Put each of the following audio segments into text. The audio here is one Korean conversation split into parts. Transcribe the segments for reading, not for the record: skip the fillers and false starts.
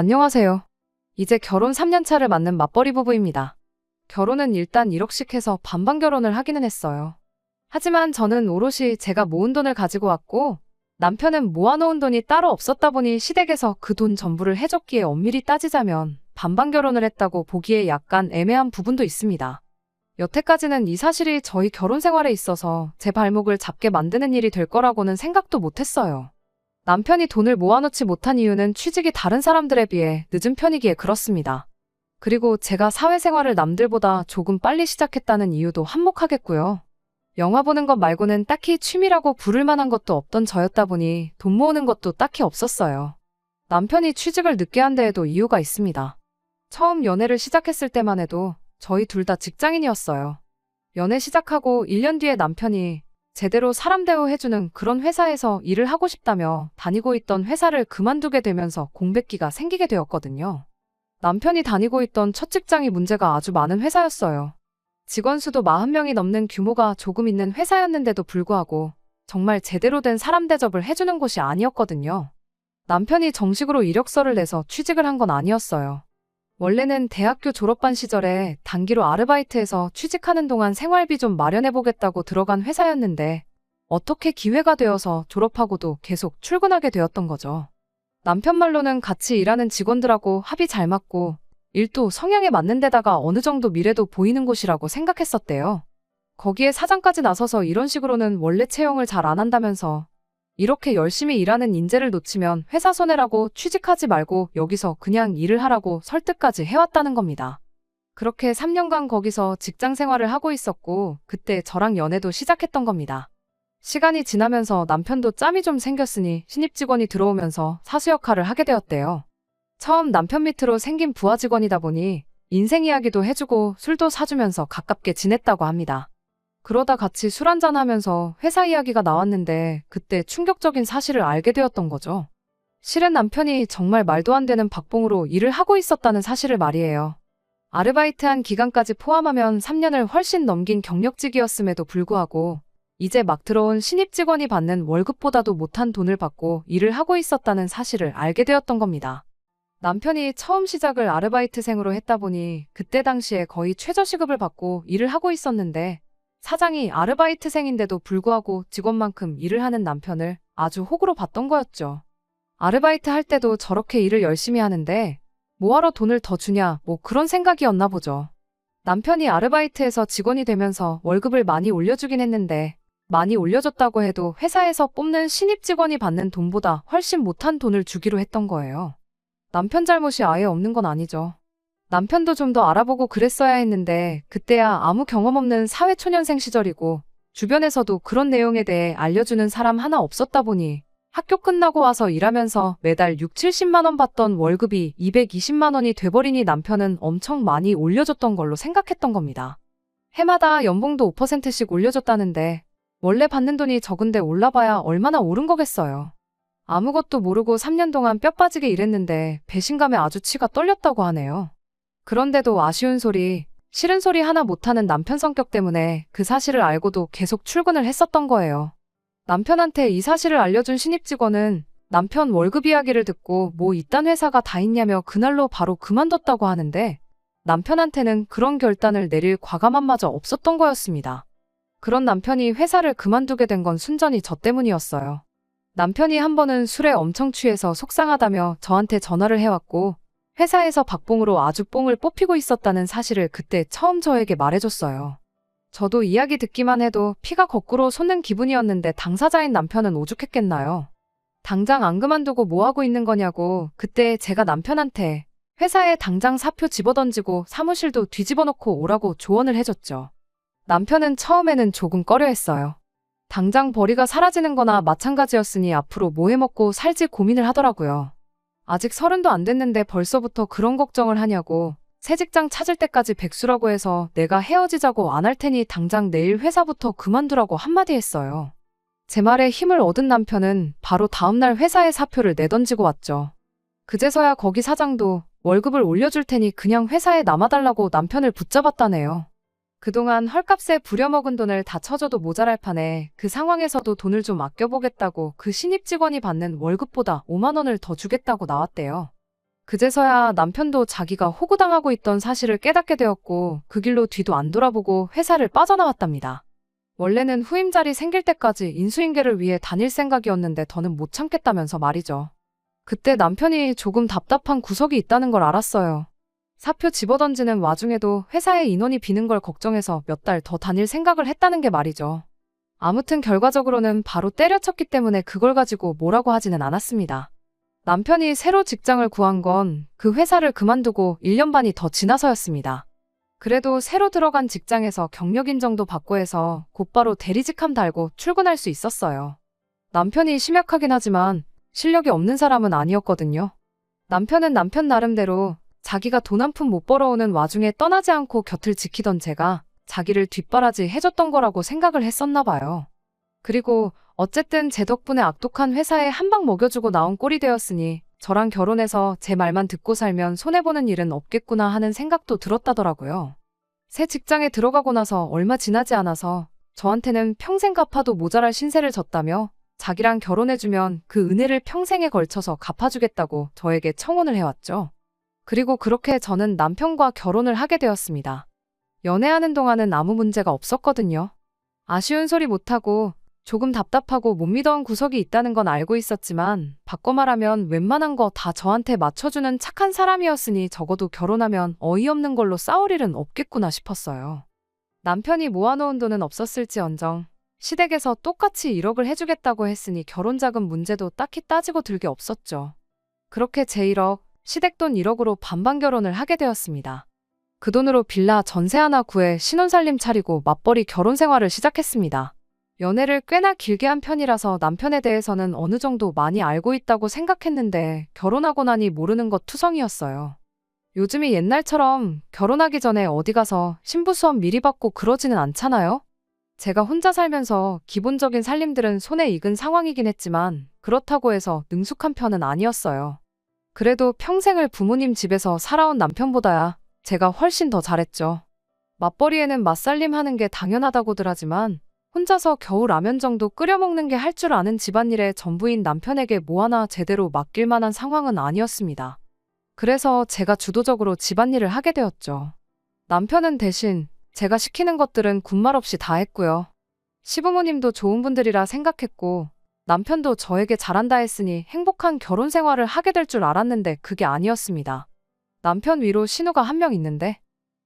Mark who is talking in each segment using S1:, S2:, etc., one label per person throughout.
S1: 안녕하세요. 이제 결혼 3년 차를 맞는 맞벌이 부부입니다. 결혼은 일단 1억씩 해서 반반 결혼을 하기는 했어요. 하지만 저는 오롯이 제가 모은 돈을 가지고 왔고, 남편은 모아놓은 돈이 따로 없었다 보니 시댁에서 그 돈 전부를 해줬기에 엄밀히 따지자면 반반 결혼을 했다고 보기에 약간 애매한 부분도 있습니다. 여태까지는 이 사실이 저희 결혼 생활에 있어서 제 발목을 잡게 만드는 일이 될 거라고는 생각도 못했어요. 남편이 돈을 모아놓지 못한 이유는 취직이 다른 사람들에 비해 늦은 편이기에 그렇습니다. 그리고 제가 사회생활을 남들보다 조금 빨리 시작했다는 이유도 한몫하겠고요. 영화 보는 것 말고는 딱히 취미라고 부를 만한 것도 없던 저였다 보니 돈 모으는 것도 딱히 없었어요. 남편이 취직을 늦게 한 데에도 이유가 있습니다. 처음 연애를 시작했을 때만 해도 저희 둘 다 직장인이었어요. 연애 시작하고 1년 뒤에 남편이 제대로 사람 대우해주는 그런 회사에서 일을 하고 싶다며 다니고 있던 회사를 그만두게 되면서 공백기가 생기게 되었거든요. 남편이 다니고 있던 첫 직장이 문제가 아주 많은 회사였어요. 직원 수도 40명이 넘는 규모가 조금 있는 회사였는데도 불구하고 정말 제대로 된 사람 대접을 해주는 곳이 아니었거든요. 남편이 정식으로 이력서를 내서 취직을 한 건 아니었어요. 원래는 대학교 졸업반 시절에 단기로 아르바이트해서 취직하는 동안 생활비 좀 마련해보겠다고 들어간 회사였는데 어떻게 기회가 되어서 졸업하고도 계속 출근하게 되었던 거죠. 남편 말로는 같이 일하는 직원들하고 합이 잘 맞고 일도 성향에 맞는 데다가 어느 정도 미래도 보이는 곳이라고 생각했었대요. 거기에 사장까지 나서서 이런 식으로는 원래 채용을 잘 안 한다면서 이렇게 열심히 일하는 인재를 놓치면 회사 손해라고 취직하지 말고 여기서 그냥 일을 하라고 설득까지 해왔다는 겁니다. 그렇게 3년간 거기서 직장 생활을 하고 있었고 그때 저랑 연애도 시작했던 겁니다. 시간이 지나면서 남편도 짬이 좀 생겼으니 신입 직원이 들어오면서 사수 역할을 하게 되었대요. 처음 남편 밑으로 생긴 부하 직원이다 보니 인생 이야기도 해주고 술도 사주면서 가깝게 지냈다고 합니다. 그러다 같이 술 한잔하면서 회사 이야기가 나왔는데 그때 충격적인 사실을 알게 되었던 거죠. 실은 남편이 정말 말도 안 되는 박봉으로 일을 하고 있었다는 사실을 말이에요. 아르바이트한 기간까지 포함하면 3년을 훨씬 넘긴 경력직이었음에도 불구하고 이제 막 들어온 신입 직원이 받는 월급보다도 못한 돈을 받고 일을 하고 있었다는 사실을 알게 되었던 겁니다. 남편이 처음 시작을 아르바이트생으로 했다 보니 그때 당시에 거의 최저시급을 받고 일을 하고 있었는데 사장이 아르바이트생인데도 불구하고 직원만큼 일을 하는 남편을 아주 호구로 봤던 거였죠. 아르바이트 할 때도 저렇게 일을 열심히 하는데 뭐하러 돈을 더 주냐 뭐 그런 생각이었나 보죠. 남편이 아르바이트에서 직원이 되면서 월급을 많이 올려주긴 했는데 많이 올려줬다고 해도 회사에서 뽑는 신입 직원이 받는 돈보다 훨씬 못한 돈을 주기로 했던 거예요. 남편 잘못이 아예 없는 건 아니죠. 남편도 좀 더 알아보고 그랬어야 했는데 그때야 아무 경험 없는 사회초년생 시절이고 주변에서도 그런 내용에 대해 알려주는 사람 하나 없었다 보니 학교 끝나고 와서 일하면서 매달 6, 70만 원 받던 월급이 220만 원이 돼버리니 남편은 엄청 많이 올려줬던 걸로 생각했던 겁니다. 해마다 연봉도 5%씩 올려줬다는데 원래 받는 돈이 적은데 올라봐야 얼마나 오른 거겠어요. 아무것도 모르고 3년 동안 뼈 빠지게 일했는데 배신감에 아주 치가 떨렸다고 하네요. 그런데도 아쉬운 소리, 싫은 소리 하나 못하는 남편 성격 때문에 그 사실을 알고도 계속 출근을 했었던 거예요. 남편한테 이 사실을 알려준 신입 직원은 남편 월급 이야기를 듣고 뭐 이딴 회사가 다 있냐며 그날로 바로 그만뒀다고 하는데 남편한테는 그런 결단을 내릴 과감함마저 없었던 거였습니다. 그런 남편이 회사를 그만두게 된 건 순전히 저 때문이었어요. 남편이 한 번은 술에 엄청 취해서 속상하다며 저한테 전화를 해왔고 회사에서 박봉으로 아주 뽕을 뽑히고 있었다는 사실을 그때 처음 저에게 말해줬어요. 저도 이야기 듣기만 해도 피가 거꾸로 솟는 기분이었는데 당사자인 남편은 오죽했겠나요. 당장 안 그만두고 뭐하고 있는 거냐고 그때 제가 남편한테 회사에 당장 사표 집어던지고 사무실도 뒤집어놓고 오라고 조언을 해줬죠. 남편은 처음에는 조금 꺼려했어요. 당장 벌이가 사라지는 거나 마찬가지였으니 앞으로 뭐 해먹고 살지 고민을 하더라고요. 아직 30도 안 됐는데 벌써부터 그런 걱정을 하냐고 새 직장 찾을 때까지 백수라고 해서 내가 헤어지자고 안 할 테니 당장 내일 회사부터 그만두라고 한마디 했어요. 제 말에 힘을 얻은 남편은 바로 다음날 회사에 사표를 내던지고 왔죠. 그제서야 거기 사장도 월급을 올려줄 테니 그냥 회사에 남아달라고 남편을 붙잡았다네요. 그동안 헐값에 부려먹은 돈을 다 쳐줘도 모자랄 판에 그 상황에서도 돈을 좀 아껴보겠다고 그 신입 직원이 받는 월급보다 5만 원을 더 주겠다고 나왔대요. 그제서야 남편도 자기가 호구당하고 있던 사실을 깨닫게 되었고 그 길로 뒤도 안 돌아보고 회사를 빠져나왔답니다. 원래는 후임 자리 생길 때까지 인수인계를 위해 다닐 생각이었는데 더는 못 참겠다면서 말이죠. 그때 남편이 조금 답답한 구석이 있다는 걸 알았어요. 사표 집어던지는 와중에도 회사에 인원이 비는 걸 걱정해서 몇 달 더 다닐 생각을 했다는 게 말이죠. 아무튼 결과적으로는 바로 때려쳤기 때문에 그걸 가지고 뭐라고 하지는 않았습니다. 남편이 새로 직장을 구한 건 그 회사를 그만두고 1년 반이 더 지나서였습니다. 그래도 새로 들어간 직장에서 경력 인정도 받고 해서 곧바로 대리직함 달고 출근할 수 있었어요. 남편이 심약하긴 하지만 실력이 없는 사람은 아니었거든요. 남편은 남편 나름대로 자기가 돈 한 푼 못 벌어오는 와중에 떠나지 않고 곁을 지키던 제가 자기를 뒷바라지 해줬던 거라고 생각을 했었나 봐요. 그리고 어쨌든 제 덕분에 악독한 회사에 한 방 먹여주고 나온 꼴이 되었으니 저랑 결혼해서 제 말만 듣고 살면 손해보는 일은 없겠구나 하는 생각도 들었다더라고요. 새 직장에 들어가고 나서 얼마 지나지 않아서 저한테는 평생 갚아도 모자랄 신세를 졌다며 자기랑 결혼해주면 그 은혜를 평생에 걸쳐서 갚아주겠다고 저에게 청혼을 해왔죠. 그리고 그렇게 저는 남편과 결혼을 하게 되었습니다. 연애하는 동안은 아무 문제가 없었거든요. 아쉬운 소리 못하고 조금 답답하고 못 믿어온 구석이 있다는 건 알고 있었지만 바꿔 말하면 웬만한 거 다 저한테 맞춰주는 착한 사람이었으니 적어도 결혼하면 어이없는 걸로 싸울 일은 없겠구나 싶었어요. 남편이 모아놓은 돈은 없었을지언정 시댁에서 똑같이 1억을 해주겠다고 했으니 결혼자금 문제도 딱히 따지고 들 게 없었죠. 그렇게 제 1억, 시댁돈 1억으로 반반 결혼을 하게 되었습니다. 그 돈으로 빌라 전세 하나 구해 신혼살림 차리고 맞벌이 결혼 생활을 시작했습니다. 연애를 꽤나 길게 한 편이라서 남편에 대해서는 어느 정도 많이 알고 있다고 생각했는데 결혼하고 나니 모르는 것 투성이었어요. 요즘이 옛날처럼 결혼하기 전에 어디 가서 신부 수업 미리 받고 그러지는 않잖아요? 제가 혼자 살면서 기본적인 살림들은 손에 익은 상황이긴 했지만 그렇다고 해서 능숙한 편은 아니었어요. 그래도 평생을 부모님 집에서 살아온 남편보다야 제가 훨씬 더 잘했죠. 맞벌이에는 맞살림 하는 게 당연하다고들 하지만 혼자서 겨우 라면 정도 끓여 먹는 게 할 줄 아는 집안일에 전부인 남편에게 뭐 하나 제대로 맡길 만한 상황은 아니었습니다. 그래서 제가 주도적으로 집안일을 하게 되었죠. 남편은 대신 제가 시키는 것들은 군말 없이 다 했고요. 시부모님도 좋은 분들이라 생각했고 남편도 저에게 잘한다 했으니 행복한 결혼 생활을 하게 될 줄 알았는데 그게 아니었습니다. 남편 위로 신우가 한 명 있는데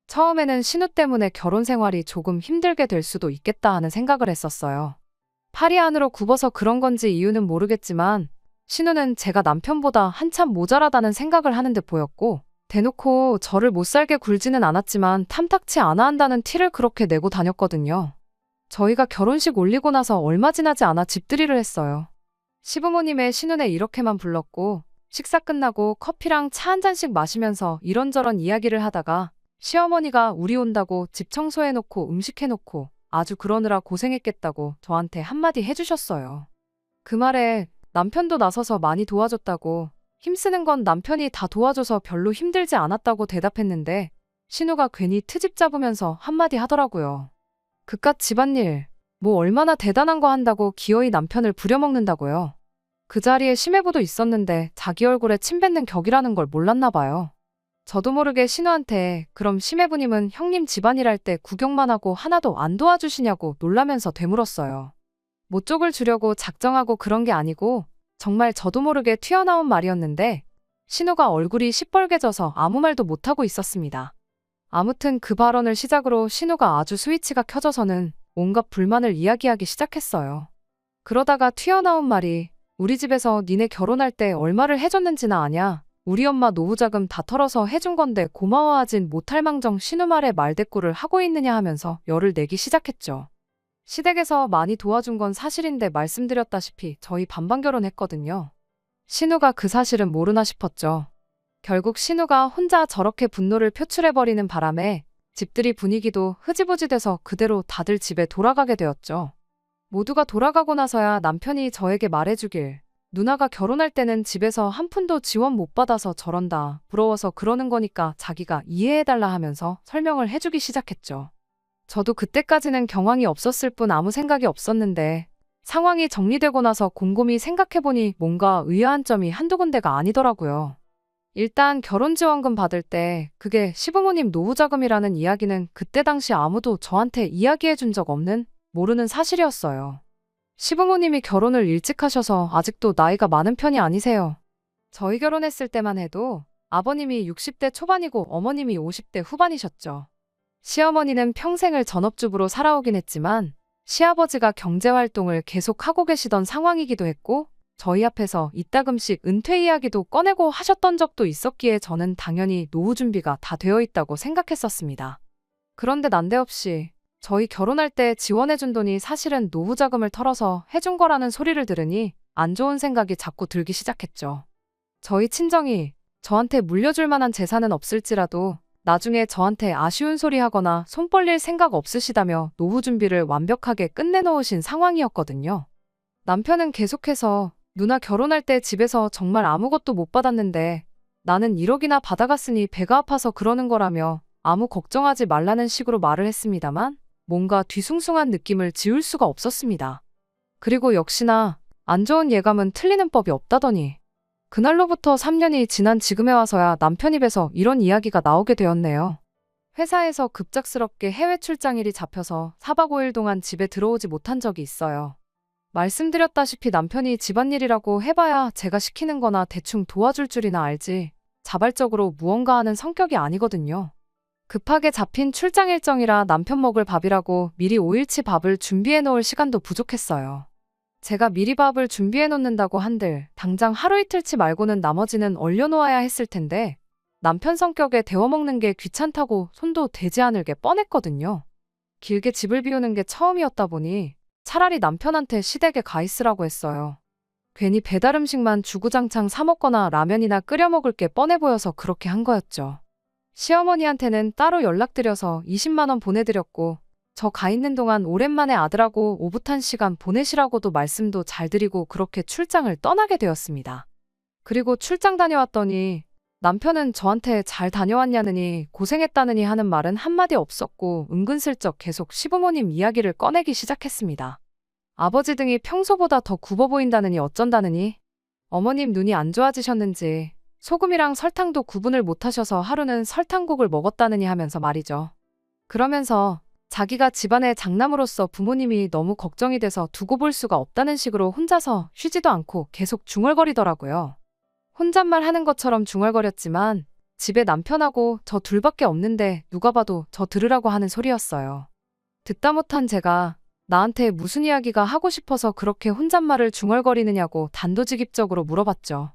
S1: 처음에는 신우 때문에 결혼 생활이 조금 힘들게 될 수도 있겠다 하는 생각을 했었어요. 팔이 안으로 굽어서 그런 건지 이유는 모르겠지만 신우는 제가 남편보다 한참 모자라다는 생각을 하는 듯 보였고 대놓고 저를 못 살게 굴지는 않았지만 탐탁치 않아 한다는 티를 그렇게 내고 다녔거든요. 저희가 결혼식 올리고 나서 얼마 지나지 않아 집들이를 했어요. 시부모님의 신우네 이렇게만 불렀고 식사 끝나고 커피랑 차 한 잔씩 마시면서 이런저런 이야기를 하다가 시어머니가 우리 온다고 집 청소해놓고 음식해놓고 아주 그러느라 고생했겠다고 저한테 한마디 해주셨어요. 그 말에 남편도 나서서 많이 도와줬다고 힘쓰는 건 남편이 다 도와줘서 별로 힘들지 않았다고 대답했는데 신우가 괜히 트집 잡으면서 한마디 하더라고요. 그깟 집안일 뭐 얼마나 대단한 거 한다고 기어이 남편을 부려먹는다고요. 그 자리에 심해부도 있었는데 자기 얼굴에 침 뱉는 격이라는 걸 몰랐나 봐요. 저도 모르게 신우한테 그럼 심해부님은 형님 집안일 할 때 구경만 하고 하나도 안 도와주시냐고 놀라면서 되물었어요. 모쪽을 주려고 작정하고 그런 게 아니고 정말 저도 모르게 튀어나온 말이었는데 신우가 얼굴이 시뻘개져서 아무 말도 못하고 있었습니다. 아무튼 그 발언을 시작으로 신우가 아주 스위치가 켜져서는 온갖 불만을 이야기하기 시작했어요. 그러다가 튀어나온 말이 우리 집에서 니네 결혼할 때 얼마를 해줬는지나 아냐? 우리 엄마 노후자금 다 털어서 해준 건데 고마워하진 못할 망정 신우 말에 말대꾸를 하고 있느냐 하면서 열을 내기 시작했죠. 시댁에서 많이 도와준 건 사실인데 말씀드렸다시피 저희 반반 결혼했거든요. 신우가 그 사실은 모르나 싶었죠. 결국 신우가 혼자 저렇게 분노를 표출해버리는 바람에 집들이 분위기도 흐지부지 돼서 그대로 다들 집에 돌아가게 되었죠. 모두가 돌아가고 나서야 남편이 저에게 말해주길 누나가 결혼할 때는 집에서 한 푼도 지원 못 받아서 저런다. 부러워서 그러는 거니까 자기가 이해해달라 하면서 설명을 해주기 시작했죠. 저도 그때까지는 경황이 없었을 뿐 아무 생각이 없었는데 상황이 정리되고 나서 곰곰이 생각해보니 뭔가 의아한 점이 한두 군데가 아니더라고요. 일단 결혼지원금 받을 때 그게 시부모님 노후자금이라는 이야기는 그때 당시 아무도 저한테 이야기해 준 적 없는 모르는 사실이었어요. 시부모님이 결혼을 일찍 하셔서 아직도 나이가 많은 편이 아니세요. 저희 결혼했을 때만 해도 아버님이 60대 초반이고 어머님이 50대 후반이셨죠. 시어머니는 평생을 전업주부로 살아오긴 했지만 시아버지가 경제활동을 계속 하고 계시던 상황이기도 했고 저희 앞에서 이따금씩 은퇴 이야기도 꺼내고 하셨던 적도 있었기에 저는 당연히 노후 준비가 다 되어 있다고 생각했었습니다. 그런데 난데없이 저희 결혼할 때 지원해준 돈이 사실은 노후 자금을 털어서 해준 거라는 소리를 들으니 안 좋은 생각이 자꾸 들기 시작했죠. 저희 친정이 저한테 물려줄 만한 재산은 없을지라도 나중에 저한테 아쉬운 소리 하거나 손 벌릴 생각 없으시다며 노후 준비를 완벽하게 끝내놓으신 상황이었거든요. 남편은 계속해서 누나 결혼할 때 집에서 정말 아무것도 못 받았는데 나는 1억이나 받아갔으니 배가 아파서 그러는 거라며 아무 걱정하지 말라는 식으로 말을 했습니다만 뭔가 뒤숭숭한 느낌을 지울 수가 없었습니다. 그리고 역시나 안 좋은 예감은 틀리는 법이 없다더니 그날로부터 3년이 지난 지금에 와서야 남편 입에서 이런 이야기가 나오게 되었네요. 회사에서 급작스럽게 해외 출장일이 잡혀서 4박 5일 동안 집에 들어오지 못한 적이 있어요. 말씀드렸다시피 남편이 집안일이라고 해봐야 제가 시키는 거나 대충 도와줄 줄이나 알지 자발적으로 무언가 하는 성격이 아니거든요. 급하게 잡힌 출장 일정이라 남편 먹을 밥이라고 미리 5일치 밥을 준비해 놓을 시간도 부족했어요. 제가 미리 밥을 준비해 놓는다고 한들 당장 하루 이틀치 말고는 나머지는 얼려놓아야 했을 텐데 남편 성격에 데워 먹는 게 귀찮다고 손도 대지 않을 게 뻔했거든요. 길게 집을 비우는 게 처음이었다 보니 차라리 남편한테 시댁에 가 있으라고 했어요. 괜히 배달 음식만 주구장창 사 먹거나 라면이나 끓여 먹을 게 뻔해 보여서 그렇게 한 거였죠. 시어머니한테는 따로 연락드려서 20만 원 보내드렸고 저 가 있는 동안 오랜만에 아들하고 오붓한 시간 보내시라고도 말씀도 잘 드리고 그렇게 출장을 떠나게 되었습니다. 그리고 출장 다녀왔더니 남편은 저한테 잘 다녀왔냐느니 고생했다느니 하는 말은 한마디 없었고 은근슬쩍 계속 시부모님 이야기를 꺼내기 시작했습니다. 아버지 등이 평소보다 더 굽어 보인다느니 어쩐다느니 어머님 눈이 안 좋아지셨는지 소금이랑 설탕도 구분을 못하셔서 하루는 설탕국을 먹었다느니 하면서 말이죠. 그러면서 자기가 집안의 장남으로서 부모님이 너무 걱정이 돼서 두고 볼 수가 없다는 식으로 혼자서 쉬지도 않고 계속 중얼거리더라고요. 혼잣말 하는 것처럼 중얼거렸지만 집에 남편하고 저 둘밖에 없는데 누가 봐도 저 들으라고 하는 소리였어요. 듣다 못한 제가 나한테 무슨 이야기가 하고 싶어서 그렇게 혼잣말을 중얼거리느냐고 단도직입적으로 물어봤죠.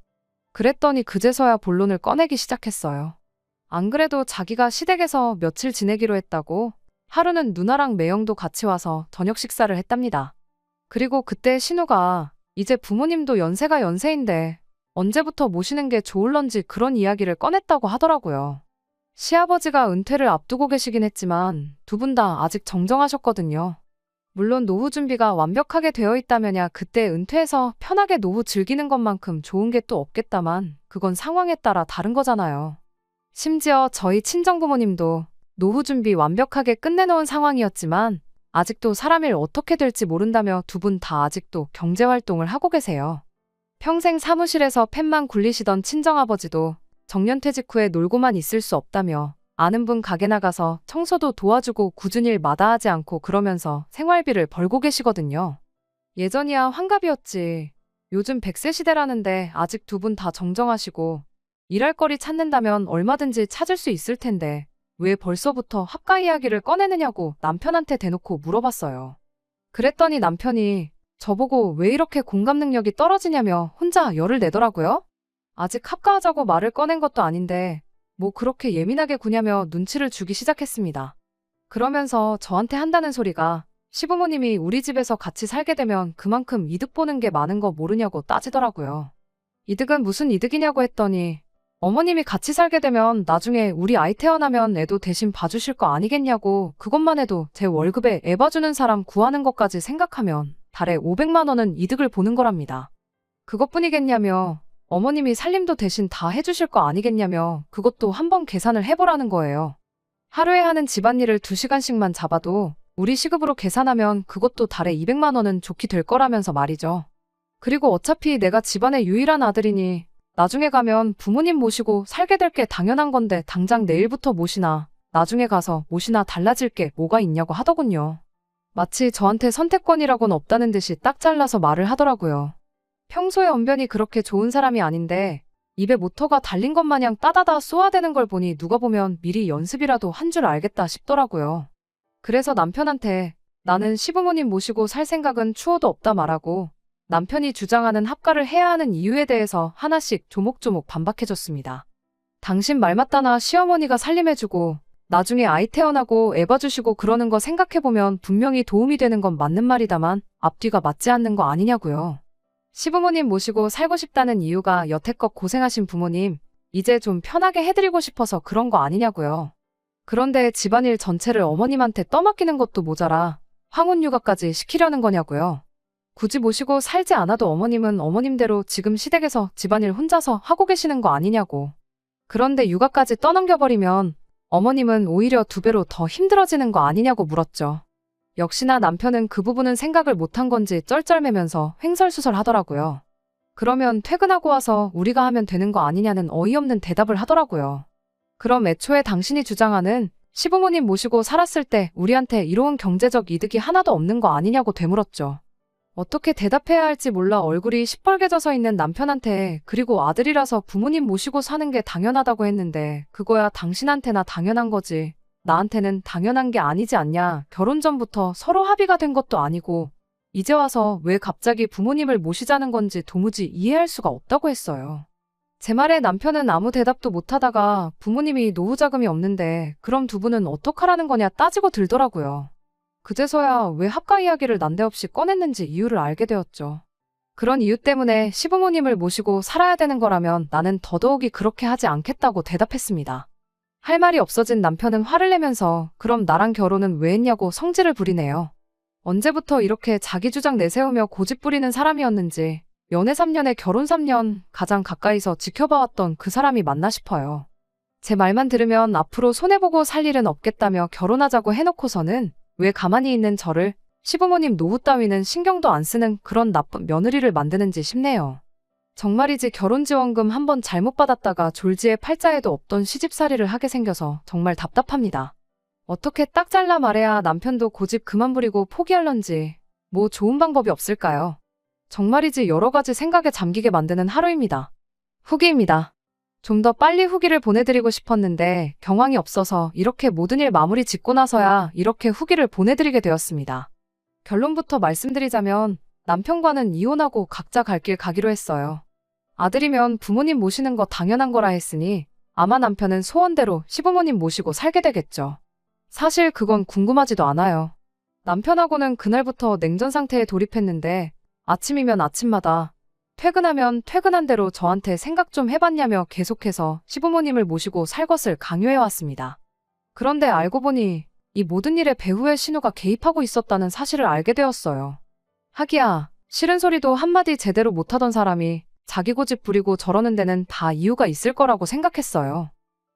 S1: 그랬더니 그제서야 본론을 꺼내기 시작했어요. 안 그래도 자기가 시댁에서 며칠 지내기로 했다고 하루는 누나랑 매형도 같이 와서 저녁 식사를 했답니다. 그리고 그때 신우가 이제 부모님도 연세가 연세인데 언제부터 모시는 게 좋을런지 그런 이야기를 꺼냈다고 하더라고요. 시아버지가 은퇴를 앞두고 계시긴 했지만 두 분 다 아직 정정하셨거든요. 물론 노후 준비가 완벽하게 되어 있다면야 그때 은퇴해서 편하게 노후 즐기는 것만큼 좋은 게 또 없겠다만 그건 상황에 따라 다른 거잖아요. 심지어 저희 친정부모님도 노후 준비 완벽하게 끝내놓은 상황이었지만 아직도 사람 일 어떻게 될지 모른다며 두 분 다 아직도 경제활동을 하고 계세요. 평생 사무실에서 펜만 굴리시던 친정아버지도 정년퇴직 후에 놀고만 있을 수 없다며 아는 분 가게 나가서 청소도 도와주고 굳은 일 마다하지 않고 그러면서 생활비를 벌고 계시거든요. 예전이야 환갑이었지. 요즘 100세 시대라는데 아직 두 분 다 정정하시고 일할 거리 찾는다면 얼마든지 찾을 수 있을 텐데 왜 벌써부터 합가 이야기를 꺼내느냐고 남편한테 대놓고 물어봤어요. 그랬더니 남편이 저보고 왜 이렇게 공감 능력이 떨어지냐며 혼자 열을 내더라고요. 아직 합가하자고 말을 꺼낸 것도 아닌데 뭐 그렇게 예민하게 구냐며 눈치를 주기 시작했습니다. 그러면서 저한테 한다는 소리가 시부모님이 우리 집에서 같이 살게 되면 그만큼 이득 보는 게 많은 거 모르냐고 따지더라고요. 이득은 무슨 이득이냐고 했더니 어머님이 같이 살게 되면 나중에 우리 아이 태어나면 애도 대신 봐주실 거 아니겠냐고 그것만 해도 제 월급에 애 봐주는 사람 구하는 것까지 생각하면 달에 500만 원은 이득을 보는 거랍니다. 그것뿐이겠냐며 어머님이 살림도 대신 다 해주실 거 아니겠냐며 그것도 한번 계산을 해보라는 거예요. 하루에 하는 집안일을 2시간씩만 잡아도 우리 시급으로 계산하면 그것도 달에 200만 원은 좋게 될 거라면서 말이죠. 그리고 어차피 내가 집안의 유일한 아들이니 나중에 가면 부모님 모시고 살게 될 게 당연한 건데 당장 내일부터 모시나 나중에 가서 모시나 달라질 게 뭐가 있냐고 하더군요. 마치 저한테 선택권이라고는 없다는 듯이 딱 잘라서 말을 하더라고요. 평소에 언변이 그렇게 좋은 사람이 아닌데 입에 모터가 달린 것 마냥 따다다 쏘아대는 걸 보니 누가 보면 미리 연습이라도 한 줄 알겠다 싶더라고요. 그래서 남편한테 나는 시부모님 모시고 살 생각은 추호도 없다 말하고 남편이 주장하는 합가를 해야 하는 이유에 대해서 하나씩 조목조목 반박해줬습니다. 당신 말 맞다나 시어머니가 살림해주고 나중에 아이 태어나고 애 봐주시고 그러는 거 생각해보면 분명히 도움이 되는 건 맞는 말이다만 앞뒤가 맞지 않는 거 아니냐고요. 시부모님 모시고 살고 싶다는 이유가 여태껏 고생하신 부모님 이제 좀 편하게 해드리고 싶어서 그런 거 아니냐고요. 그런데 집안일 전체를 어머님한테 떠맡기는 것도 모자라 황혼육아까지 시키려는 거냐고요. 굳이 모시고 살지 않아도 어머님은 어머님대로 지금 시댁에서 집안일 혼자서 하고 계시는 거 아니냐고. 그런데 육아까지 떠넘겨버리면 어머님은 오히려 2배로 더 힘들어지는 거 아니냐고 물었죠. 역시나 남편은 그 부분은 생각을 못한 건지 쩔쩔매면서 횡설수설 하더라고요. 그러면 퇴근하고 와서 우리가 하면 되는 거 아니냐는 어이없는 대답을 하더라고요. 그럼 애초에 당신이 주장하는 시부모님 모시고 살았을 때 우리한테 이로운 경제적 이득이 하나도 없는 거 아니냐고 되물었죠. 어떻게 대답해야 할지 몰라 얼굴이 시뻘개져서 있는 남편한테 그리고 아들이라서 부모님 모시고 사는 게 당연하다고 했는데 그거야 당신한테나 당연한 거지. 나한테는 당연한 게 아니지 않냐. 결혼 전부터 서로 합의가 된 것도 아니고 이제 와서 왜 갑자기 부모님을 모시자는 건지 도무지 이해할 수가 없다고 했어요. 제 말에 남편은 아무 대답도 못하다가 부모님이 노후 자금이 없는데 그럼 두 분은 어떡하라는 거냐 따지고 들더라고요. 그제서야 왜 합가 이야기를 난데없이 꺼냈는지 이유를 알게 되었죠. 그런 이유 때문에 시부모님을 모시고 살아야 되는 거라면 나는 더더욱이 그렇게 하지 않겠다고 대답했습니다. 할 말이 없어진 남편은 화를 내면서 그럼 나랑 결혼은 왜 했냐고 성질을 부리네요. 언제부터 이렇게 자기 주장 내세우며 고집 부리는 사람이었는지 연애 3년에 결혼 3년 가장 가까이서 지켜봐왔던 그 사람이 맞나 싶어요. 제 말만 들으면 앞으로 손해보고 살 일은 없겠다며 결혼하자고 해놓고서는 왜 가만히 있는 저를 시부모님 노후 따위는 신경도 안 쓰는 그런 나쁜 며느리를 만드는지 싶네요. 정말이지 결혼지원금 한번 잘못 받았다가 졸지에 팔자에도 없던 시집살이를 하게 생겨서 정말 답답합니다. 어떻게 딱 잘라 말해야 남편도 고집 그만 부리고 포기할런지 뭐 좋은 방법이 없을까요? 정말이지 여러 가지 생각에 잠기게 만드는 하루입니다. 후기입니다. 좀 더 빨리 후기를 보내드리고 싶었는데 경황이 없어서 이렇게 모든 일 마무리 짓고 나서야 이렇게 후기를 보내드리게 되었습니다. 결론부터 말씀드리자면 남편과는 이혼하고 각자 갈 길 가기로 했어요. 아들이면 부모님 모시는 거 당연한 거라 했으니 아마 남편은 소원대로 시부모님 모시고 살게 되겠죠. 사실 그건 궁금하지도 않아요. 남편하고는 그날부터 냉전 상태에 돌입했는데 아침이면 아침마다 퇴근하면 퇴근한 대로 저한테 생각 좀 해봤냐며 계속해서 시부모님을 모시고 살 것을 강요해왔습니다. 그런데 알고 보니 이 모든 일에 배우의 신우가 개입하고 있었다는 사실을 알게 되었어요. 하기야 싫은 소리도 한마디 제대로 못하던 사람이 자기 고집 부리고 저러는 데는 다 이유가 있을 거라고 생각했어요.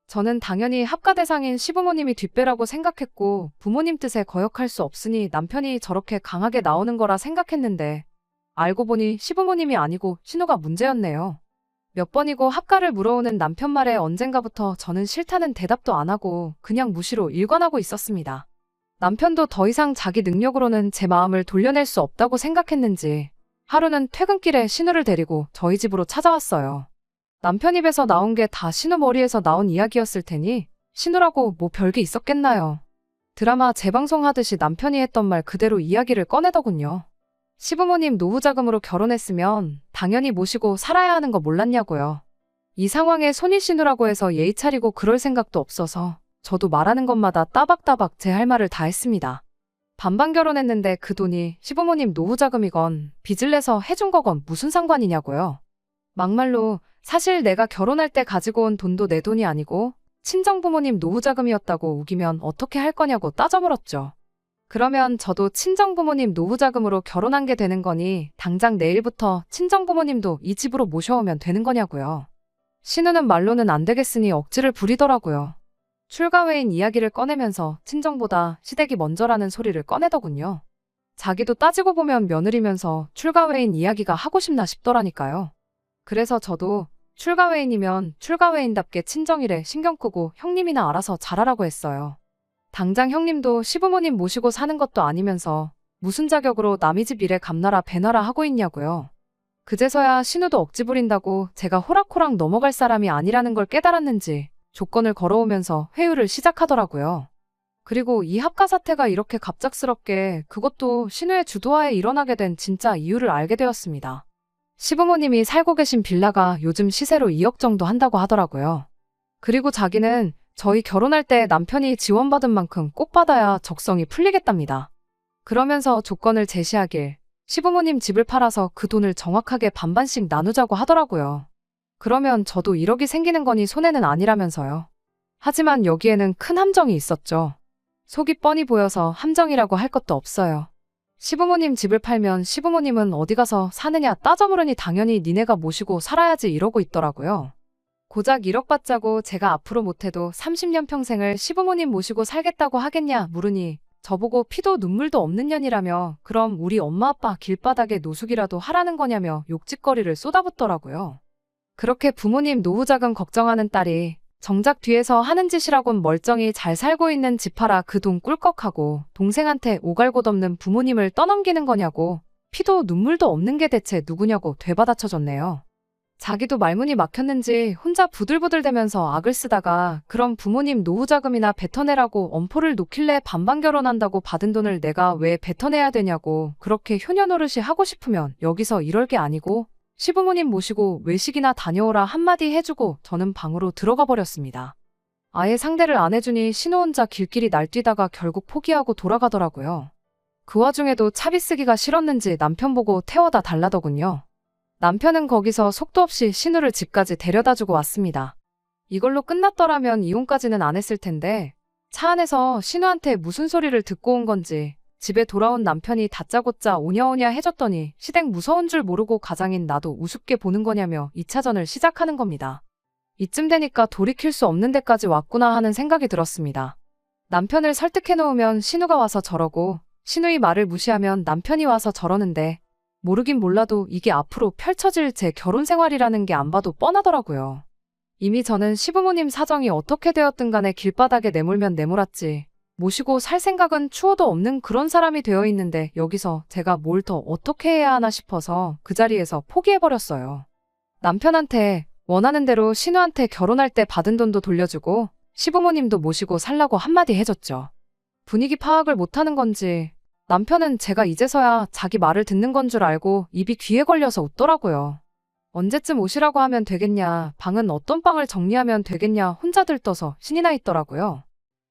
S1: 저는 당연히 합가 대상인 시부모님이 뒷배라고 생각했고 부모님 뜻에 거역할 수 없으니 남편이 저렇게 강하게 나오는 거라 생각했는데 알고 보니 시부모님이 아니고 신우가 문제였네요. 몇 번이고 합가를 물어오는 남편 말에 언젠가부터 저는 싫다는 대답도 안 하고 그냥 무시로 일관하고 있었습니다. 남편도 더 이상 자기 능력으로는 제 마음을 돌려낼 수 없다고 생각했는지 하루는 퇴근길에 신우를 데리고 저희 집으로 찾아왔어요. 남편 입에서 나온 게 다 신우 머리에서 나온 이야기였을 테니 신우라고 뭐 별게 있었겠나요. 드라마 재방송하듯이 남편이 했던 말 그대로 이야기를 꺼내더군요. 시부모님 노후자금으로 결혼했으면 당연히 모시고 살아야 하는 거 몰랐냐고요. 이 상황에 손이신우라고 해서 예의 차리고 그럴 생각도 없어서 저도 말하는 것마다 따박따박 제 할 말을 다 했습니다. 반반 결혼했는데 그 돈이 시부모님 노후자금이건 빚을 내서 해준 거건 무슨 상관이냐고요. 막말로 사실 내가 결혼할 때 가지고 온 돈도 내 돈이 아니고 친정부모님 노후자금이었다고 우기면 어떻게 할 거냐고 따져물었죠. 그러면 저도 친정부모님 노후자금으로 결혼한 게 되는 거니 당장 내일부터 친정부모님도 이 집으로 모셔오면 되는 거냐고요. 신우는 말로는 안 되겠으니 억지를 부리더라고요. 출가회인 이야기를 꺼내면서 친정보다 시댁이 먼저라는 소리를 꺼내더군요. 자기도 따지고 보면 며느리면서 출가회인 이야기가 하고 싶나 싶더라니까요. 그래서 저도 출가회인이면 출가회인답게 친정일에 신경 끄고 형님이나 알아서 잘하라고 했어요. 당장 형님도 시부모님 모시고 사는 것도 아니면서 무슨 자격으로 남의 집 일에 감나라 배나라 하고 있냐고요. 그제서야 신우도 억지 부린다고 제가 호락호락 넘어갈 사람이 아니라는 걸 깨달았는지 조건을 걸어오면서 회유를 시작하더라고요. 그리고 이 합가 사태가 이렇게 갑작스럽게 그것도 신우의 주도하에 일어나게 된 진짜 이유를 알게 되었습니다. 시부모님이 살고 계신 빌라가 요즘 시세로 2억 정도 한다고 하더라고요. 그리고 자기는 저희 결혼할 때 남편이 지원받은 만큼 꼭 받아야 적성이 풀리겠답니다. 그러면서 조건을 제시하길 시부모님 집을 팔아서 그 돈을 정확하게 반반씩 나누자고 하더라고요. 그러면 저도 1억이 생기는 거니 손해는 아니라면서요. 하지만 여기에는 큰 함정이 있었죠. 속이 뻔히 보여서 함정이라고 할 것도 없어요. 시부모님 집을 팔면 시부모님은 어디 가서 사느냐 따져 물으니 당연히 니네가 모시고 살아야지 이러고 있더라고요. 고작 1억 받자고 제가 앞으로 못해도 30년 평생을 시부모님 모시고 살겠다고 하겠냐 물으니 저보고 피도 눈물도 없는 년이라며 그럼 우리 엄마 아빠 길바닥에 노숙이라도 하라는 거냐며 욕짓거리를 쏟아붓더라고요. 그렇게 부모님 노후 자금 걱정하는 딸이 정작 뒤에서 하는 짓이라곤 멀쩡히 잘 살고 있는 집 팔아 그 돈 꿀꺽하고 동생한테 오갈곳없는 부모님을 떠넘기는 거냐고 피도 눈물도 없는 게 대체 누구냐고 되받아쳐줬네요. 자기도 말문이 막혔는지 혼자 부들부들대면서 악을 쓰다가 그럼 부모님 노후 자금이나 뱉어내라고 엄포를 놓길래 반반 결혼한다고 받은 돈을 내가 왜 뱉어내야 되냐고 그렇게 효녀 노릇이 하고 싶으면 여기서 이럴 게 아니고 시부모님 모시고 외식이나 다녀오라 한마디 해주고 저는 방으로 들어가 버렸습니다. 아예 상대를 안 해주니 신우 혼자 길길이 날뛰다가 결국 포기하고 돌아가더라고요. 그 와중에도 차비 쓰기가 싫었는지 남편 보고 태워다 달라더군요. 남편은 거기서 속도 없이 신우를 집까지 데려다주고 왔습니다. 이걸로 끝났더라면 이혼까지는 안 했을 텐데 차 안에서 신우한테 무슨 소리를 듣고 온 건지 집에 돌아온 남편이 다짜고짜 오냐오냐 해줬더니 시댁 무서운 줄 모르고 가장인 나도 우습게 보는 거냐며 2차전을 시작하는 겁니다. 이쯤 되니까 돌이킬 수 없는 데까지 왔구나 하는 생각이 들었습니다. 남편을 설득해놓으면 신우가 와서 저러고 신우의 말을 무시하면 남편이 와서 저러는데 모르긴 몰라도 이게 앞으로 펼쳐질 제 결혼 생활이라는 게 안 봐도 뻔하더라고요. 이미 저는 시부모님 사정이 어떻게 되었든 간에 길바닥에 내몰면 내몰았지. 모시고 살 생각은 추호도 없는 그런 사람이 되어 있는데 여기서 제가 뭘 더 어떻게 해야 하나 싶어서 그 자리에서 포기해버렸어요. 남편한테 원하는 대로 신우한테 결혼할 때 받은 돈도 돌려주고 시부모님도 모시고 살라고 한마디 해줬죠. 분위기 파악을 못하는 건지 남편은 제가 이제서야 자기 말을 듣는 건 줄 알고 입이 귀에 걸려서 웃더라고요. 언제쯤 오시라고 하면 되겠냐, 방은 어떤 방을 정리하면 되겠냐 혼자 들떠서 신이 나 있더라고요.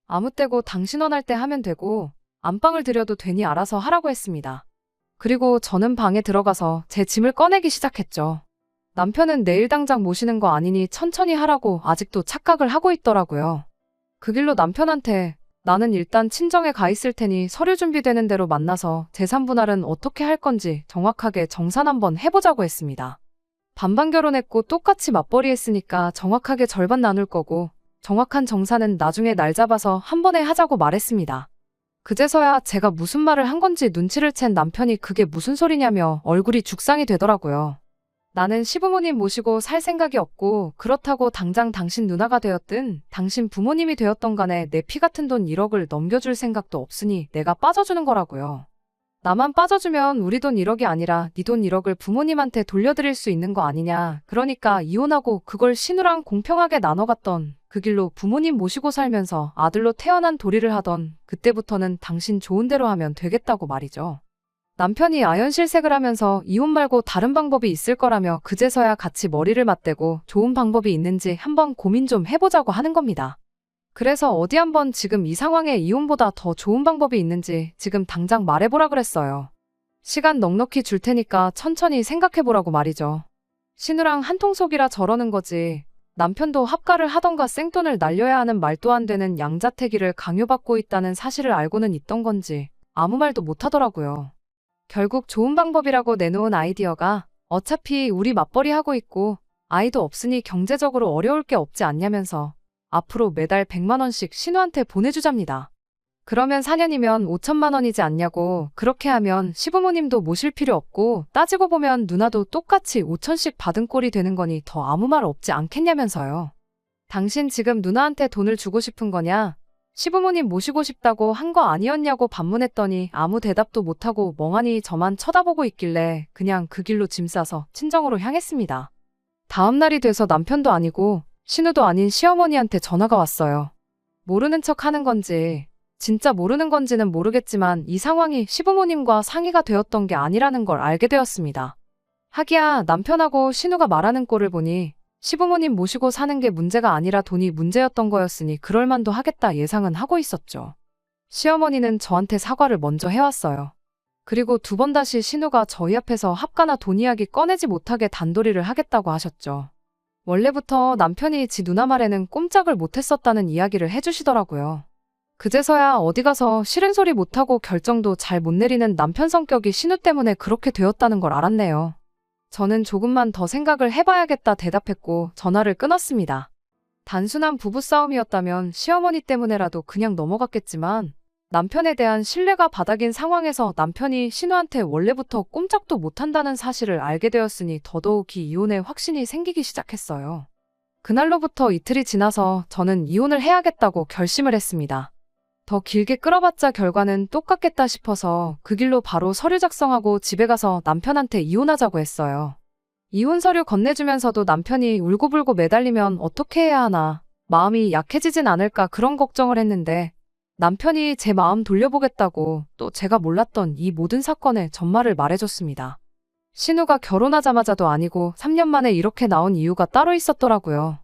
S1: 아무 때고 당신 원할 때 하면 되고 안방을 들여도 되니 알아서 하라고 했습니다. 그리고 저는 방에 들어가서 제 짐을 꺼내기 시작했죠. 남편은 내일 당장 모시는 거 아니니 천천히 하라고 아직도 착각을 하고 있더라고요. 그 길로 남편한테 나는 일단 친정에 가 있을 테니 서류 준비되는 대로 만나서 재산 분할은 어떻게 할 건지 정확하게 정산 한번 해보자고 했습니다. 반반 결혼했고 똑같이 맞벌이 했으니까 정확하게 절반 나눌 거고 정확한 정산은 나중에 날 잡아서 한 번에 하자고 말했습니다. 그제서야 제가 무슨 말을 한 건지 눈치를 챈 남편이 그게 무슨 소리냐며 얼굴이 죽상이 되더라고요. 나는 시부모님 모시고 살 생각이 없고 그렇다고 당장 당신 누나가 되었든 당신 부모님이 되었던 간에 내 피 같은 돈 1억을 넘겨줄 생각도 없으니 내가 빠져주는 거라고요. 나만 빠져주면 우리 돈 1억이 아니라 네 돈 1억을 부모님한테 돌려드릴 수 있는 거 아니냐. 그러니까 이혼하고 그걸 신우랑 공평하게 나눠갔던 그 길로 부모님 모시고 살면서 아들로 태어난 도리를 하던 그때부터는 당신 좋은 대로 하면 되겠다고 말이죠. 남편이 아연실색을 하면서 이혼 말고 다른 방법이 있을 거라며 그제서야 같이 머리를 맞대고 좋은 방법이 있는지 한번 고민 좀 해보자고 하는 겁니다. 그래서 어디 한번 지금 이 상황에 이혼보다 더 좋은 방법이 있는지 지금 당장 말해보라 그랬어요. 시간 넉넉히 줄 테니까 천천히 생각해보라고 말이죠. 신우랑 한통속이라 저러는 거지. 남편도 합가를 하던가 생돈을 날려야 하는 말도 안 되는 양자택일을 강요받고 있다는 사실을 알고는 있던 건지 아무 말도 못하더라고요. 결국 좋은 방법이라고 내놓은 아이디어가 어차피 우리 맞벌이 하고 있고 아이도 없으니 경제적으로 어려울 게 없지 않냐면서 앞으로 매달 100만 원씩 신우한테 보내주잡니다. 그러면 4년이면 5천만 원이지 않냐고. 그렇게 하면 시부모님도 모실 필요 없고 따지고 보면 누나도 똑같이 5천씩 받은 꼴이 되는 거니 더 아무 말 없지 않겠냐면서요. 당신 지금 누나한테 돈을 주고 싶은 거냐? 시부모님 모시고 싶다고 한 거 아니었냐고 반문했더니 아무 대답도 못하고 멍하니 저만 쳐다보고 있길래 그냥 그 길로 짐 싸서 친정으로 향했습니다. 다음 날이 돼서 남편도 아니고 신우도 아닌 시어머니한테 전화가 왔어요. 모르는 척 하는 건지 진짜 모르는 건지는 모르겠지만 이 상황이 시부모님과 상의가 되었던 게 아니라는 걸 알게 되었습니다. 하기야 남편하고 신우가 말하는 꼴을 보니 시부모님 모시고 사는 게 문제가 아니라 돈이 문제였던 거였으니 그럴만도 하겠다 예상은 하고 있었죠. 시어머니는 저한테 사과를 먼저 해왔어요. 그리고 두 번 다시 신우가 저희 앞에서 합가나 돈 이야기 꺼내지 못하게 단도리를 하겠다고 하셨죠. 원래부터 남편이 지 누나 말에는 꼼짝을 못했었다는 이야기를 해주시더라고요. 그제서야 어디 가서 싫은 소리 못하고 결정도 잘 못 내리는 남편 성격이 신우 때문에 그렇게 되었다는 걸 알았네요. 저는 조금만 더 생각을 해봐야겠다 대답했고 전화를 끊었습니다. 단순한 부부싸움이었다면 시어머니 때문에라도 그냥 넘어갔겠지만 남편에 대한 신뢰가 바닥인 상황에서 남편이 신우한테 원래부터 꼼짝도 못한다는 사실을 알게 되었으니 더더욱이 이혼에 확신이 생기기 시작했어요. 그날로부터 이틀이 지나서 저는 이혼을 해야겠다고 결심을 했습니다. 더 길게 끌어봤자 결과는 똑같겠다 싶어서 그 길로 바로 서류 작성하고 집에 가서 남편한테 이혼하자고 했어요. 이혼 서류 건네주면서도 남편이 울고불고 매달리면 어떻게 해야 하나, 마음이 약해지진 않을까 그런 걱정을 했는데 남편이 제 마음 돌려보겠다고 또 제가 몰랐던 이 모든 사건의 전말을 말해줬습니다. 신우가 결혼하자마자도 아니고 3년 만에 이렇게 나온 이유가 따로 있었더라고요.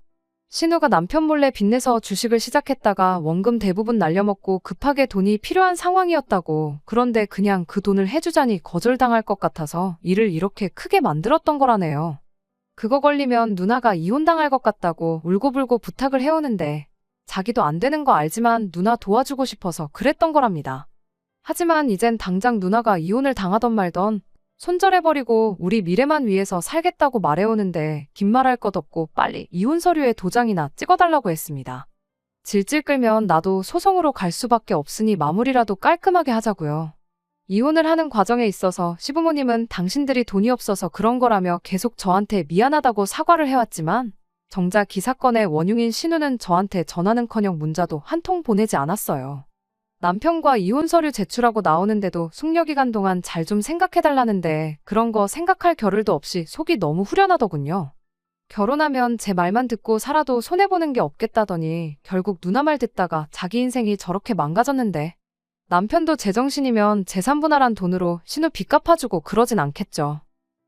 S1: 신우가 남편 몰래 빚내서 주식을 시작했다가 원금 대부분 날려먹고 급하게 돈이 필요한 상황이었다고. 그런데 그냥 그 돈을 해주자니 거절당할 것 같아서 일을 이렇게 크게 만들었던 거라네요. 그거 걸리면 누나가 이혼당할 것 같다고 울고불고 부탁을 해오는데 자기도 안 되는 거 알지만 누나 도와주고 싶어서 그랬던 거랍니다. 하지만 이젠 당장 누나가 이혼을 당하던 말던 손절해버리고 우리 미래만 위해서 살겠다고 말해오는데 긴 말할 것 없고 빨리 이혼 서류에 도장이나 찍어달라고 했습니다. 질질 끌면 나도 소송으로 갈 수밖에 없으니 마무리라도 깔끔하게 하자고요. 이혼을 하는 과정에 있어서 시부모님은 당신들이 돈이 없어서 그런 거라며 계속 저한테 미안하다고 사과를 해왔지만 정작 이 사건의 원흉인 신우는 저한테 전화는커녕 문자도 한 통 보내지 않았어요. 남편과 이혼 서류 제출하고 나오는데도 숙려기간 동안 잘 좀 생각해달라는데 그런 거 생각할 겨를도 없이 속이 너무 후련하더군요. 결혼하면 제 말만 듣고 살아도 손해보는 게 없겠다더니 결국 누나 말 듣다가 자기 인생이 저렇게 망가졌는데 남편도 제정신이면 재산 분할한 돈으로 신우 빚 갚아주고 그러진 않겠죠.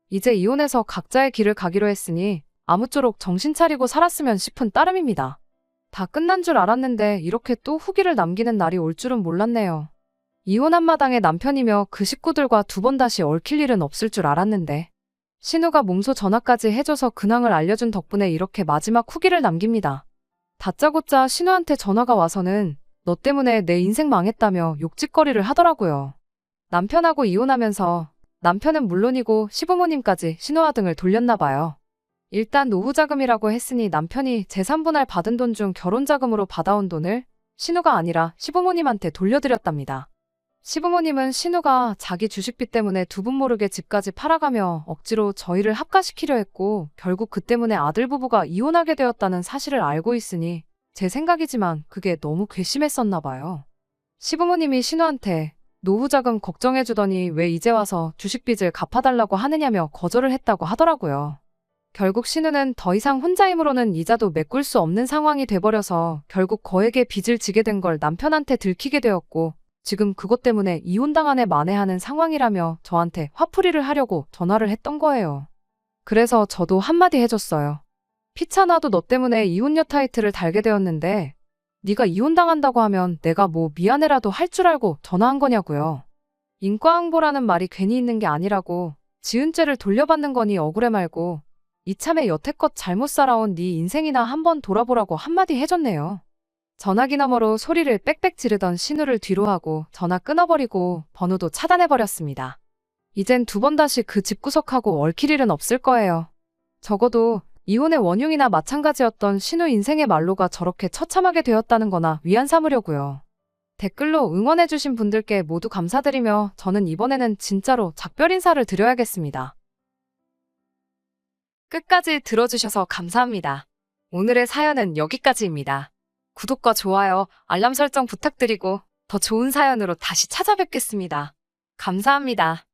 S1: 이제 이혼해서 각자의 길을 가기로 했으니 아무쪼록 정신 차리고 살았으면 싶은 따름입니다. 다 끝난 줄 알았는데 이렇게 또 후기를 남기는 날이 올 줄은 몰랐네요. 이혼한 마당에 남편이며 그 식구들과 두 번 다시 얽힐 일은 없을 줄 알았는데 신우가 몸소 전화까지 해줘서 근황을 알려준 덕분에 이렇게 마지막 후기를 남깁니다. 다짜고짜 신우한테 전화가 와서는 너 때문에 내 인생 망했다며 욕짓거리를 하더라고요. 남편하고 이혼하면서 남편은 물론이고 시부모님까지 신우와 등을 돌렸나 봐요. 일단 노후자금이라고 했으니 남편이 재산분할 받은 돈 중 결혼자금으로 받아온 돈을 신우가 아니라 시부모님한테 돌려드렸답니다. 시부모님은 신우가 자기 주식빚 때문에 두 분 모르게 집까지 팔아가며 억지로 저희를 합가시키려 했고 결국 그 때문에 아들 부부가 이혼하게 되었다는 사실을 알고 있으니 제 생각이지만 그게 너무 괘씸했었나 봐요. 시부모님이 신우한테 노후자금 걱정해주더니 왜 이제 와서 주식빚을 갚아달라고 하느냐며 거절을 했다고 하더라고요. 결국 신우는 더 이상 혼자 힘으로는 이자도 메꿀 수 없는 상황이 돼버려서 결국 거액의 빚을 지게 된 걸 남편한테 들키게 되었고 지금 그것 때문에 이혼당한 애 만회하는 상황이라며 저한테 화풀이를 하려고 전화를 했던 거예요. 그래서 저도 한마디 해줬어요. 피차나도 너 때문에 이혼녀 타이틀을 달게 되었는데 네가 이혼당한다고 하면 내가 뭐 미안해라도 할 줄 알고 전화한 거냐고요. 인과응보라는 말이 괜히 있는 게 아니라고 지은 죄를 돌려받는 거니 억울해 말고 이참에 여태껏 잘못 살아온 네 인생이나 한번 돌아보라고 한마디 해줬네요. 전화기 너머로 소리를 빽빽 지르던 신우를 뒤로 하고 전화 끊어버리고 번호도 차단해버렸습니다. 이젠 두 번 다시 그 집구석하고 얽힐 일은 없을 거예요. 적어도 이혼의 원흉이나 마찬가지였던 신우 인생의 말로가 저렇게 처참하게 되었다는 거나 위안 삼으려고요. 댓글로 응원해주신 분들께 모두 감사드리며 저는 이번에는 진짜로 작별 인사를 드려야겠습니다. 끝까지 들어주셔서 감사합니다. 오늘의 사연은 여기까지입니다. 구독과 좋아요, 알람 설정 부탁드리고 더 좋은 사연으로 다시 찾아뵙겠습니다. 감사합니다.